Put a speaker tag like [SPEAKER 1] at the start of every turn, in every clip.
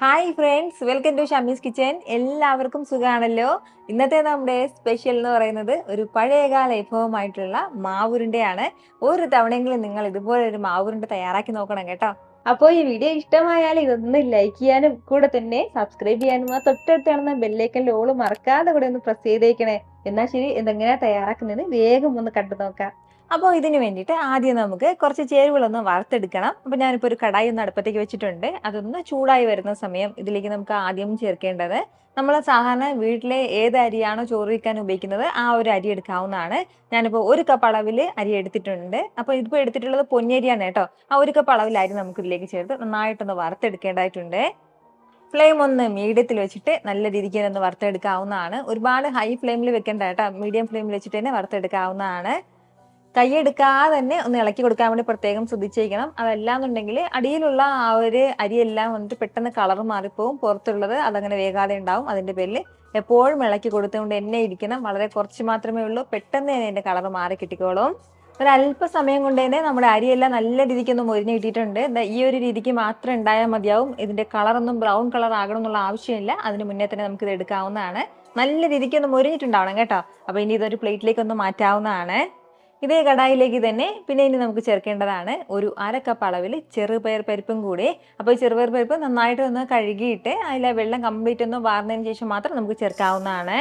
[SPEAKER 1] Hi friends, welcome to Shami's kitchen. എല്ലാവർക്കും സുഖമാണല്ലോ. ഇന്നത്തെ നമ്മുടെ സ്പെഷ്യൽ എന്ന് പറയുന്നത് ഒരു പഴയകാല വിഭവമായിട്ടുള്ള മാവുരുണ്ടയാണ്. ഒരു തവണയെങ്കിലും നിങ്ങൾ ഇതുപോലെ ഒരു മാവുരുണ്ട തയ്യാറാക്കി നോക്കണം കേട്ടോ. അപ്പോൾ ഈ വീഡിയോ ഇഷ്ടമായാൽ ഇതൊന്ന് ലൈക്ക് ചെയ്യാനും കൂടെ തന്നെ സബ്സ്ക്രൈബ് ചെയ്യാനും ആ തൊട്ടടുത്ത് കാണുന്ന ബെല്ലൈക്കൻ്റെ ഓള് മറക്കാതെ കൂടെ ഒന്ന് പ്രസ് ചെയ്തേക്കണേ. എന്നാൽ ശരി, എന്തെങ്ങനെയാ തയ്യാറാക്കുന്നത് വേഗം ഒന്ന് കണ്ടു നോക്കാം. അപ്പോൾ ഇതിന് വേണ്ടിയിട്ട് ആദ്യം നമുക്ക് കുറച്ച് ചേരുവകളൊന്ന് വറുത്തെടുക്കണം. അപ്പോൾ ഞാനിപ്പോൾ ഒരു കടായി ഒന്ന് അടുപ്പത്തേക്ക് വെച്ചിട്ടുണ്ട്. അതൊന്ന് ചൂടായി വരുന്ന സമയം ഇതിലേക്ക് നമുക്ക് ആദ്യം ചേർക്കേണ്ടത് നമ്മൾ സാധാരണ വീട്ടിലെ ഏത് അരിയാണോ ചോറ് വയ്ക്കാൻ ഉപയോഗിക്കുന്നത് ആ ഒരു അരി എടുക്കാവുന്നതാണ്. ഞാനിപ്പോൾ ഒരു കപ്പ് അളവിൽ അരി എടുത്തിട്ടുണ്ട്. അപ്പോൾ ഇതിപ്പോൾ എടുത്തിട്ടുള്ളത് പൊന്നരിയാണ് കേട്ടോ. ആ ഒരു കപ്പ് അളവിൽ അരി നമുക്ക് ഇതിലേക്ക് ചേർത്ത് നന്നായിട്ടൊന്ന് വറുത്തെടുക്കേണ്ടതായിട്ടുണ്ട്. ഫ്ലെയിം ഒന്ന് മീഡിയത്തിൽ വെച്ചിട്ട് നല്ല രീതിക്ക് ഒന്ന് വറുത്തെടുക്കാവുന്നതാണ്. ഒരുപാട് ഹൈ ഫ്ലെയിമിൽ വെക്കേണ്ട കേട്ടോ, മീഡിയം ഫ്ലെയിമിൽ വെച്ചിട്ട് തന്നെ വറുത്തെടുക്കാവുന്നതാണ്. കൈയെടുക്കാതെ തന്നെ ഒന്ന് ഇളക്കി കൊടുക്കാൻ വേണ്ടി പ്രത്യേകം ശ്രദ്ധിച്ചിരിക്കണം. അതല്ലാന്നുണ്ടെങ്കിൽ അടിയിലുള്ള ആ ഒരു അരിയെല്ലാം വന്നിട്ട് പെട്ടെന്ന് കളർ മാറിപ്പോവും, പുറത്തുള്ളത് അതങ്ങനെ വേഗാതെ ഉണ്ടാവും. അതിൻ്റെ പേരിൽ എപ്പോഴും ഇളക്കി കൊടുത്തുകൊണ്ട് തന്നെ ഇരിക്കണം. വളരെ കുറച്ച് മാത്രമേ ഉള്ളൂ, പെട്ടെന്ന് തന്നെ അതിൻ്റെ കളർ മാറി കിട്ടിക്കോളും. ഒരല്പസമയം കൊണ്ട് തന്നെ നമ്മുടെ അരിയെല്ലാം നല്ല രീതിക്ക് ഒന്ന് മൊരിഞ്ഞ് കിട്ടിയിട്ടുണ്ട്. ഈ ഒരു രീതിക്ക് മാത്രം ഉണ്ടായാൽ മതിയാവും. ഇതിൻ്റെ കളറൊന്നും ബ്രൗൺ കളർ ആകണം എന്നുള്ള ആവശ്യമില്ല. അതിന് മുന്നേ തന്നെ നമുക്കിത് എടുക്കാവുന്നതാണ്. നല്ല രീതിക്ക് ഒന്ന് മൊരിഞ്ഞിട്ടുണ്ടാവണം കേട്ടോ. അപ്പോൾ ഇനി ഇതൊരു പ്ലേറ്റിലേക്ക് ഒന്ന് മാറ്റാവുന്നതാണ്. ഇതേ കടായിലേക്ക് തന്നെ പിന്നെ ഇനി നമുക്ക് ചേർക്കേണ്ടതാണ് ഒരു അര കപ്പ് അളവിൽ ചെറുപയർ പരിപ്പും കൂടി. അപ്പോൾ ഈ ചെറുപയർ പരിപ്പ് നന്നായിട്ട് ഒന്ന് കഴുകിയിട്ട് അതിലെ വെള്ളം കംപ്ലീറ്റ് ഒന്ന് വാർന്നതിന് ശേഷം മാത്രം നമുക്ക് ചേർക്കാവുന്നതാണ്.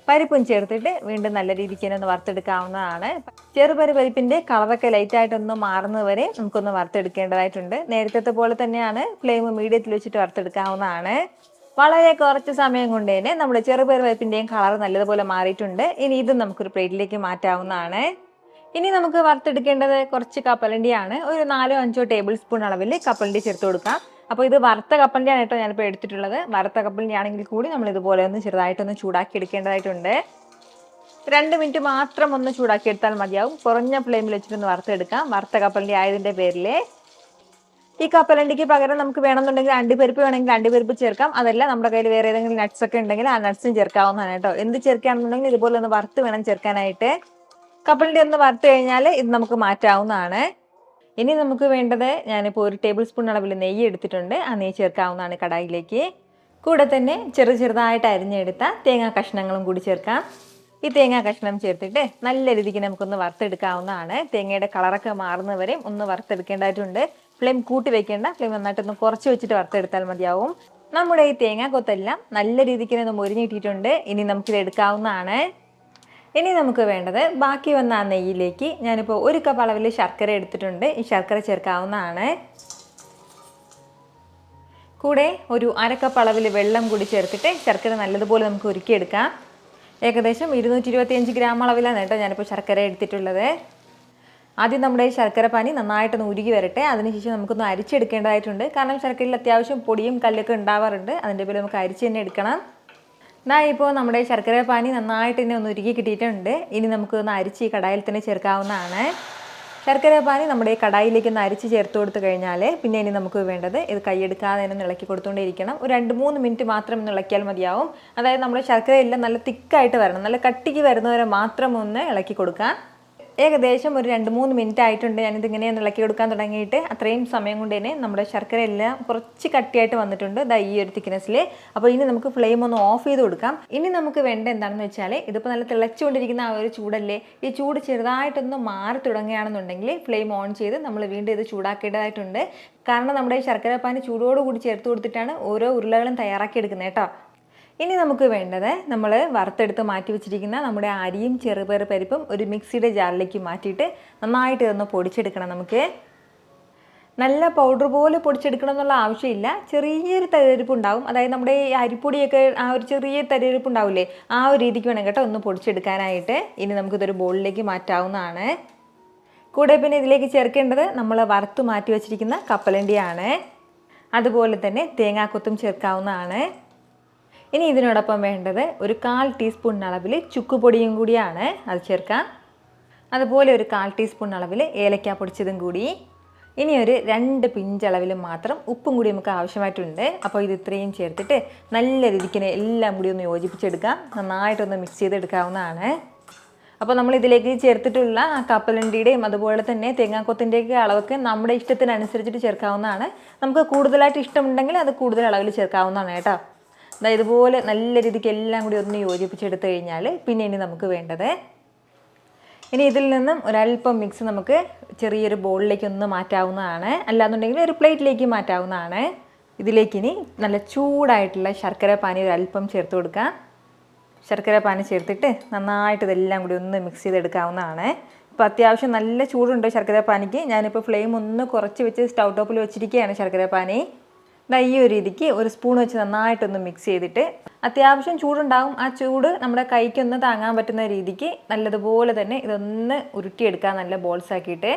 [SPEAKER 1] പരിപ്പും ചേർത്തിട്ട് വീണ്ടും നല്ല രീതിക്ക് തന്നെ ഒന്ന് വറുത്തെടുക്കാവുന്നതാണ്. ചെറുപയർ പരിപ്പിൻ്റെ കളറൊക്കെ ലൈറ്റായിട്ടൊന്ന് മാറുന്നത് വരെ നമുക്കൊന്ന് വറുത്തെടുക്കേണ്ടതായിട്ടുണ്ട്. നേരത്തെ പോലെ തന്നെയാണ്, ഫ്ലെയിം മീഡിയത്തിൽ വെച്ചിട്ട് വറുത്തെടുക്കാവുന്നതാണ്. വളരെ കുറച്ച് സമയം കൊണ്ട് തന്നെ നമ്മുടെ ചെറുപയർ പരിപ്പിൻ്റെയും കളർ നല്ലതുപോലെ മാറിയിട്ടുണ്ട്. ഇനി ഇത് നമുക്കൊരു പ്ലേറ്റിലേക്ക് മാറ്റാവുന്നതാണ്. ഇനി നമുക്ക് വറുത്തെടുക്കേണ്ടത് കുറച്ച് കപ്പലണ്ടിയാണ്. ഒരു 4-5 ടേബിൾ സ്പൂൺ അളവിൽ കപ്പലണ്ടി ചേർത്ത് കൊടുക്കാം. അപ്പോൾ ഇത് വറുത്ത കപ്പലണ്ടിയാണ് കേട്ടോ ഞാനിപ്പോൾ എടുത്തിട്ടുള്ളത്. വറുത്ത കപ്പലണ്ടി ആണെങ്കിൽ കൂടി നമ്മൾ ഇതുപോലെ ഒന്ന് ചെറുതായിട്ടൊന്ന് ചൂടാക്കി എടുക്കേണ്ടതായിട്ടുണ്ട്. 2 മിനിറ്റ് മാത്രം ഒന്ന് ചൂടാക്കി എടുത്താൽ മതിയാവും. കുറഞ്ഞ ഫ്ലെയിമിൽ വെച്ചിട്ടൊന്ന് വറുത്തെടുക്കാം. വറുത്ത കപ്പലണ്ടി ആയതിൻ്റെ പേരിൽ ഈ കപ്പലണ്ടിക്ക് പകരം നമുക്ക് വേണമെന്നുണ്ടെങ്കിൽ അണ്ടിപ്പരിപ്പ് വേണമെങ്കിൽ അണ്ടിപ്പരിപ്പ് ചേർക്കാം. അതല്ല നമ്മുടെ കയ്യിൽ വേറെ ഏതെങ്കിലും നട്ട്സ് ഒക്കെ ഉണ്ടെങ്കിൽ ആ നട്ട്സും ചേർക്കാവുന്നതാണ് കേട്ടോ. എന്ത് ചേർക്കുകയാണെന്നുണ്ടെങ്കിൽ ഇതുപോലെ ഒന്ന് വറുത്ത് വേണം ചേർക്കാനായിട്ട്. കപ്പലണ്ടി ഒന്ന് വറുത്ത് കഴിഞ്ഞാൽ ഇത് നമുക്ക് മാറ്റാവുന്നതാണ്. ഇനി നമുക്ക് വേണ്ടത്, ഞാനിപ്പോൾ ഒരു ടേബിൾ സ്പൂൺ അളവിൽ നെയ്യ് എടുത്തിട്ടുണ്ട്. ആ നെയ്യ് ചേർക്കാവുന്നതാണ് കടായിലേക്ക്. കൂടെ തന്നെ ചെറുതായിട്ട് അരിഞ്ഞെടുത്ത തേങ്ങാ കഷ്ണങ്ങളും കൂടി ചേർക്കാം. ഈ തേങ്ങാ കഷ്ണം ചേർത്തിട്ട് നല്ല രീതിക്ക് നമുക്കൊന്ന് വറുത്തെടുക്കാവുന്നതാണ്. തേങ്ങയുടെ കളറൊക്കെ മാറുന്നവരെയും ഒന്ന് വറുത്തെടുക്കേണ്ടതായിട്ടുണ്ട്. ഫ്ലെയിം കൂട്ടി വെക്കേണ്ട, ഫ്ലെയിം നന്നായിട്ടൊന്ന് കുറച്ച് വെച്ചിട്ട് വറുത്തെടുത്താൽ മതിയാവും. നമ്മുടെ ഈ തേങ്ങാ കൊത്തെല്ലാം നല്ല രീതിക്ക് ഒന്ന് മൊരിഞ്ഞിട്ടിട്ടുണ്ട്. ഇനി നമുക്കിത് എടുക്കാവുന്നതാണ്. ഇനി നമുക്ക് വേണ്ടത് ബാക്കി വന്ന ആ നെയ്യിലേക്ക് ഞാനിപ്പോൾ ഒരു കപ്പ് അളവിൽ ശർക്കര എടുത്തിട്ടുണ്ട്. ഈ ശർക്കര ചേർക്കാവുന്നതാണ്. കൂടെ ഒരു അര കപ്പ് അളവിൽ വെള്ളം കൂടി ചേർത്തിട്ട് ശർക്കര നല്ലതുപോലെ നമുക്ക് ഉരുക്കിയെടുക്കാം. ഏകദേശം 225 ഗ്രാം അളവിലാണ് കേട്ടോ ഞാനിപ്പോൾ ശർക്കര എടുത്തിട്ടുള്ളത്. ആദ്യം നമ്മുടെ ഈ ശർക്കര പാനി നന്നായിട്ടൊന്ന് ഉരുകി വരട്ടെ. അതിനുശേഷം നമുക്കൊന്ന് അരിച്ചെടുക്കേണ്ടതായിട്ടുണ്ട്. കാരണം ശർക്കരയിൽ അത്യാവശ്യം പൊടിയും കല്ലൊക്കെ ഉണ്ടാവാറുണ്ട്. അതിൻ്റെ പേര് നമുക്ക് അരിച്ച് തന്നെ എടുക്കണം. ഇപ്പോൾ നമ്മുടെ ശർക്കര പാനി നന്നായിട്ട് തന്നെ ഒന്ന് ഉരുകി കിട്ടിയിട്ടുണ്ട്. ഇനി നമുക്കൊന്ന് അരിച്ച് ഈ കടായിൽ തന്നെ ചേർക്കാവുന്നതാണ്. ശർക്കര പാനി നമ്മുടെ ഈ കടായിലേക്ക് ഒന്ന് അരിച്ച് ചേർത്ത് കൊടുത്തു കഴിഞ്ഞാൽ പിന്നെ ഇനി നമുക്ക് വേണ്ടത് ഇത് കൈയെടുക്കാതെ തന്നെ ഇളക്കി കൊടുത്തുകൊണ്ടേയിരിക്കണം. ഒരു 2-3 മിനിറ്റ് മാത്രം ഒന്ന് ഇളക്കിയാൽ മതിയാവും. അതായത് നമ്മുടെ ശർക്കര എല്ലാം നല്ല തിക്കായിട്ട് വരണം, നല്ല കട്ടിക്ക് വരുന്നവരെ മാത്രം ഒന്ന് ഇളക്കി കൊടുക്കാം. ഏകദേശം ഒരു 2-3 മിനിറ്റ് ആയിട്ടുണ്ട് ഞാനിതിങ്ങനെ ഒന്ന് ഇളക്കി കൊടുക്കാൻ തുടങ്ങിയിട്ട്. അത്രയും സമയം കൊണ്ട് തന്നെ നമ്മുടെ ശർക്കര എല്ലാം കുറച്ച് കട്ടിയായിട്ട് വന്നിട്ടുണ്ട്, ഈ ഒരു തിക്നെസ്സിൽ. അപ്പോൾ ഇനി നമുക്ക് ഫ്ലെയിം ഒന്ന് ഓഫ് ചെയ്ത് കൊടുക്കാം. ഇനി നമുക്ക് വേണ്ട എന്താണെന്ന് വെച്ചാൽ, ഇതിപ്പോൾ നല്ല തിളച്ചുകൊണ്ടിരിക്കുന്ന ആ ഒരു ചൂടല്ലേ, ഈ ചൂട് ചെറുതായിട്ടൊന്ന് മാറി തുടങ്ങുകയാണെന്നുണ്ടെങ്കിൽ ഫ്ലെയിം ഓൺ ചെയ്ത് നമ്മൾ വീണ്ടും ഇത് ചൂടാക്കേണ്ടതായിട്ടുണ്ട്. കാരണം നമ്മുടെ ഈ ശർക്കര പാനി ചൂടോടുകൂടി ചേർത്ത് കൊടുത്തിട്ടാണ് ഓരോ ഉരുളകളും തയ്യാറാക്കി എടുക്കുന്നത് കേട്ടോ. ഇനി നമുക്ക് വേണ്ടത് നമ്മൾ വറുത്തെടുത്ത് മാറ്റി വെച്ചിരിക്കുന്ന നമ്മുടെ അരിയും ചെറുപയർ പരിപ്പും ഒരു മിക്സിയുടെ ജാറിലേക്ക് മാറ്റിയിട്ട് നന്നായിട്ട് ഇതൊന്ന് പൊടിച്ചെടുക്കണം. നമുക്ക് നല്ല പൗഡർ പോലെ പൊടിച്ചെടുക്കണം എന്നുള്ള ആവശ്യമില്ല. ചെറിയൊരു തരിതരിപ്പ് ഉണ്ടാവും. അതായത് നമ്മുടെ ഈ അരിപ്പൊടിയൊക്കെ ആ ഒരു ചെറിയ തരിതരിപ്പ് ഉണ്ടാവില്ലേ, ആ ഒരു രീതിക്ക് വേണം കേട്ടോ ഒന്ന് പൊടിച്ചെടുക്കാനായിട്ട്. ഇനി നമുക്കിതൊരു ബോളിലേക്ക് മാറ്റാവുന്നതാണ്. കൂടെ പിന്നെ ഇതിലേക്ക് ചേർക്കേണ്ടത് നമ്മൾ വറുത്ത് മാറ്റി വെച്ചിരിക്കുന്ന കപ്പലണ്ടിയാണ്. അതുപോലെ തന്നെ തേങ്ങാക്കൊത്തും ചേർക്കാവുന്നതാണ്. ഇനി ഇതിനോടൊപ്പം വേണ്ടത് ഒരു 1/4 ടീസ്പൂൺ അളവിൽ ചുക്കുപൊടിയും കൂടിയാണ്, അത് ചേർക്കാം. അതുപോലെ ഒരു 1/4 ടീസ്പൂൺ അളവിൽ ഏലക്ക പൊടിച്ചതും കൂടി. ഇനി ഒരു 2 പിഞ്ച് അളവിൽ മാത്രം ഉപ്പും കൂടി നമുക്ക് ആവശ്യമായിട്ടുണ്ട്. അപ്പോൾ ഇത് ഇത്രയും ചേർത്തിട്ട് നല്ല രീതിക്ക് എല്ലാം കൂടി ഒന്ന് യോജിപ്പിച്ചെടുക്കാം. നന്നായിട്ടൊന്ന് മിക്സ് ചെയ്തെടുക്കാവുന്നതാണ്. അപ്പോൾ നമ്മൾ ഇതിലേക്ക് ചേർത്തിട്ടുള്ള കപ്പലണ്ടിയുടെയും അതുപോലെ തന്നെ തേങ്ങാക്കൊത്തിൻ്റെയൊക്കെ അളവൊക്കെ നമ്മുടെ ഇഷ്ടത്തിനനുസരിച്ചിട്ട് ചേർക്കാവുന്നതാണ്. നമുക്ക് കൂടുതലായിട്ട് ഇഷ്ടമുണ്ടെങ്കിൽ അത് കൂടുതൽ അളവിൽ ചേർക്കാവുന്നതാണ് കേട്ടോ. ഇതുപോലെ നല്ല രീതിക്ക് എല്ലാം കൂടി ഒന്ന് യോജിപ്പിച്ചെടുത്തു കഴിഞ്ഞാൽ പിന്നെ ഇനി നമുക്ക് വേണ്ടത്, ഇനി ഇതിൽ നിന്നും ഒരല്പം മിക്സ് നമുക്ക് ചെറിയൊരു ബോളിലേക്ക് ഒന്ന് മാറ്റാവുന്നതാണ്, അല്ലാന്നുണ്ടെങ്കിൽ ഒരു പ്ലേറ്റിലേക്ക് മാറ്റാവുന്നതാണ്. ഇതിലേക്ക് ഇനി നല്ല ചൂടായിട്ടുള്ള ശർക്കര പാനി ഒരല്പം ചേർത്ത് കൊടുക്കാം. ശർക്കര പാനി ചേർത്തിട്ട് നന്നായിട്ട് ഇതെല്ലാം കൂടി ഒന്ന് മിക്സ് ചെയ്തെടുക്കാവുന്നതാണ്. ഇപ്പോൾ അത്യാവശ്യം നല്ല ചൂടുണ്ട് ശർക്കര പാനിക്ക്. ഞാനിപ്പോൾ ഫ്ലെയിം ഒന്ന് കുറച്ച് വെച്ച് സ്റ്റൗ ടോപ്പിൽ വെച്ചിരിക്കുകയാണ് ശർക്കര പാനി. ഈ ഒരു രീതിക്ക് ഒരു സ്പൂൺ വെച്ച് നന്നായിട്ടൊന്ന് മിക്സ് ചെയ്തിട്ട്, അത്യാവശ്യം ചൂടുണ്ടാകും, ആ ചൂട് നമ്മുടെ കൈക്കൊന്ന് താങ്ങാൻ പറ്റുന്ന രീതിക്ക് നല്ലതുപോലെ തന്നെ ഇതൊന്ന് ഉരുട്ടിയെടുക്കുക, നല്ല ബോൾസ് ആക്കിയിട്ട്.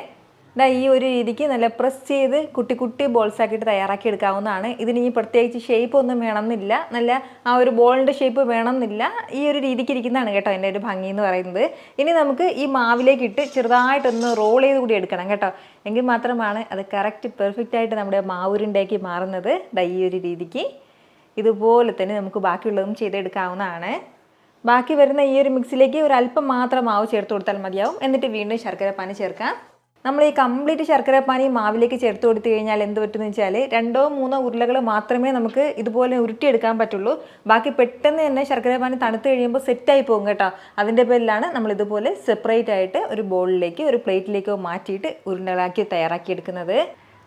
[SPEAKER 1] ഈ ഒരു രീതിക്ക് നല്ല പ്രസ് ചെയ്ത് കുട്ടി കുട്ടി ബോൾസ് ആക്കിയിട്ട് തയ്യാറാക്കി എടുക്കാവുന്നതാണ്. ഇതിന് ഈ പ്രത്യേകിച്ച് ഷേപ്പ് ഒന്നും വേണമെന്നില്ല, നല്ല ആ ഒരു ബോളിൻ്റെ ഷേപ്പ് വേണമെന്നില്ല, ഈ ഒരു രീതിക്ക് ഇരിക്കുന്നതാണ് കേട്ടോ എൻ്റെ ഒരു ഭംഗി എന്ന് പറയുന്നത്. ഇനി നമുക്ക് ഈ മാവിലേക്ക് ഇട്ട് ചെറുതായിട്ടൊന്ന് റോൾ ചെയ്ത് കൂടി എടുക്കണം കേട്ടോ, എങ്കിൽ മാത്രമാണ് അത് കറക്റ്റ് പെർഫെക്റ്റ് ആയിട്ട് നമ്മുടെ മാവുരുണ്ടേക്ക് മാറുന്നത്. ഈ ഒരു രീതിക്ക് ഇതുപോലെ തന്നെ നമുക്ക് ബാക്കിയുള്ളതും ചെയ്തെടുക്കാവുന്നതാണ്. ബാക്കി വരുന്ന ഈ ഒരു മിക്സിലേക്ക് ഒരു അല്പം മാത്രം മാവ് ചേർത്ത് കൊടുത്താൽ മതിയാവും. എന്നിട്ട് വീണ്ടും ശർക്കര പാനി ചേർക്കാം. നമ്മൾ ഈ കംപ്ലീറ്റ് ശർക്കര പാനി മാവിലേക്ക് ചേർത്ത് കൊടുത്തു കഴിഞ്ഞാൽ എന്ത് പറ്റുമെന്ന് വെച്ചാൽ 2-3 ഉരുളകൾ മാത്രമേ നമുക്ക് ഇതുപോലെ ഉരുട്ടിയെടുക്കാൻ പറ്റുള്ളൂ. ബാക്കി പെട്ടെന്ന് തന്നെ ശർക്കര പാനി തണുത്ത് കഴിയുമ്പോൾ സെറ്റായി പോകും കേട്ടോ. അതിൻ്റെ പേരിലാണ് നമ്മൾ ഇതുപോലെ സെപ്പറേറ്റ് ആയിട്ട് ഒരു ബോളിലേക്ക് ഒരു പ്ലേറ്റിലേക്കോ മാറ്റിയിട്ട് ഉരുണ്ടകളാക്കി തയ്യാറാക്കിയെടുക്കുന്നത്.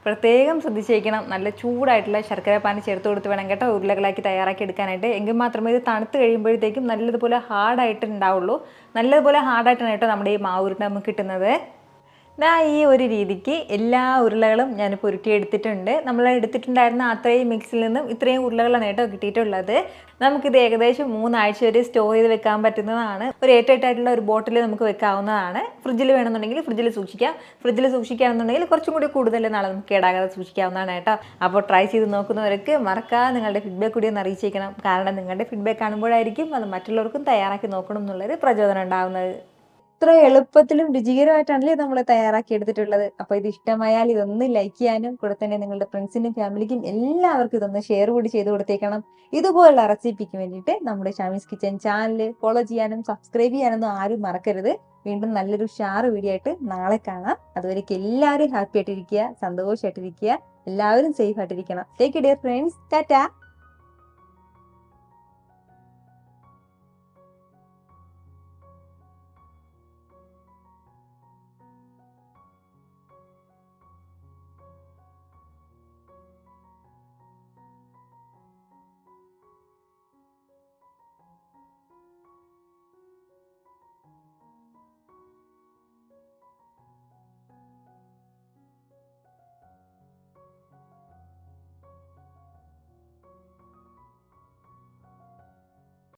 [SPEAKER 1] പ്രത്യേകം ശ്രദ്ധിച്ചേക്കണം, നല്ല ചൂടായിട്ടുള്ള ശർക്കര പാനി ചേർത്ത് കൊടുത്ത് വേണം കേട്ടോ ഉരുളകളാക്കി തയ്യാറാക്കി എടുക്കാനായിട്ട്. എങ്കിൽ മാത്രമേ ഇത് തണുത്ത് കഴിയുമ്പോഴത്തേക്കും നല്ലതുപോലെ ഹാർഡായിട്ട് ഉണ്ടാവുള്ളൂ. നല്ലതുപോലെ ഹാർഡായിട്ടാണ് കേട്ടോ നമ്മുടെ ഈ മാവുരുണ്ട നമുക്ക് കിട്ടുന്നത്. ഈ ഒരു രീതിക്ക് എല്ലാ ഉരുളകളും ഞാനിപ്പോൾ ഉരുട്ടിയെടുത്തിട്ടുണ്ട്. നമ്മൾ എടുത്തിട്ടുണ്ടായിരുന്ന അത്രയും മിക്സിൽ നിന്നും ഇത്രയും ഉരുളകളാണ് കേട്ടോ കിട്ടിയിട്ടുള്ളത്. നമുക്കിത് ഏകദേശം 3 ആഴ്ച വരെ സ്റ്റോർ ചെയ്ത് വെക്കാൻ പറ്റുന്നതാണ്. ഒരു ഏറ്റവും ഒരു ബോട്ടിൽ നമുക്ക് വെക്കാവുന്നതാണ്. ഫ്രിഡ്ജിൽ വേണമെന്നുണ്ടെങ്കിൽ ഫ്രിഡ്ജിൽ സൂക്ഷിക്കാം. ഫ്രിഡ്ജിൽ സൂക്ഷിക്കുകയാണെന്നുണ്ടെങ്കിൽ കുറച്ചും കൂടി കൂടുതൽ നാളെ നമുക്ക് കേടാകാതെ സൂക്ഷിക്കാവുന്നതാണ് കേട്ടോ. അപ്പോൾ ട്രൈ ചെയ്ത് നോക്കുന്നവർക്ക് മറക്കാതെ നിങ്ങളുടെ ഫീഡ്ബാക്ക് കൂടി ഒന്ന് അറിയിച്ചേക്കണം. കാരണം നിങ്ങളുടെ ഫീഡ്ബാക്ക് കാണുമ്പോഴായിരിക്കും അത് മറ്റുള്ളവർക്കും തയ്യാറാക്കി നോക്കണം എന്നുള്ളൊരു പ്രചോദനം ഉണ്ടാകുന്നത്. ഇത്ര എളുപ്പത്തിലും രുചികരമായിട്ടാണല്ലേ നമ്മൾ തയ്യാറാക്കി എടുത്തിട്ടുള്ളത്. അപ്പോൾ ഇത് ഇഷ്ടമായാൽ ഇതൊന്ന് ലൈക്ക് ചെയ്യാനും കൂടെ തന്നെ നിങ്ങളുടെ ഫ്രണ്ട്സിനും ഫാമിലിക്കും എല്ലാവർക്കും ഇതൊന്ന് ഷെയർ കൂടി ചെയ്ത് കൊടുത്തേക്കണം. ഇതുപോലുള്ള റെസിപ്പിക്ക് വേണ്ടിയിട്ട് നമ്മുടെ ഷാമീസ് കിച്ചൻ ചാനൽ ഫോളോ ചെയ്യാനും സബ്സ്ക്രൈബ് ചെയ്യാനൊന്നും ആരും മറക്കരുത്. വീണ്ടും നല്ലൊരു ഷാറ് വീഡിയോ ആയിട്ട് നാളെ കാണാം. അതുവരേക്ക് എല്ലാവരും ഹാപ്പി ആയിട്ടിരിക്കുക, സന്തോഷമായിട്ടിരിക്കുക, എല്ലാവരും സേഫ് ആയിട്ടിരിക്കണം. Take care friends. ടാറ്റാ.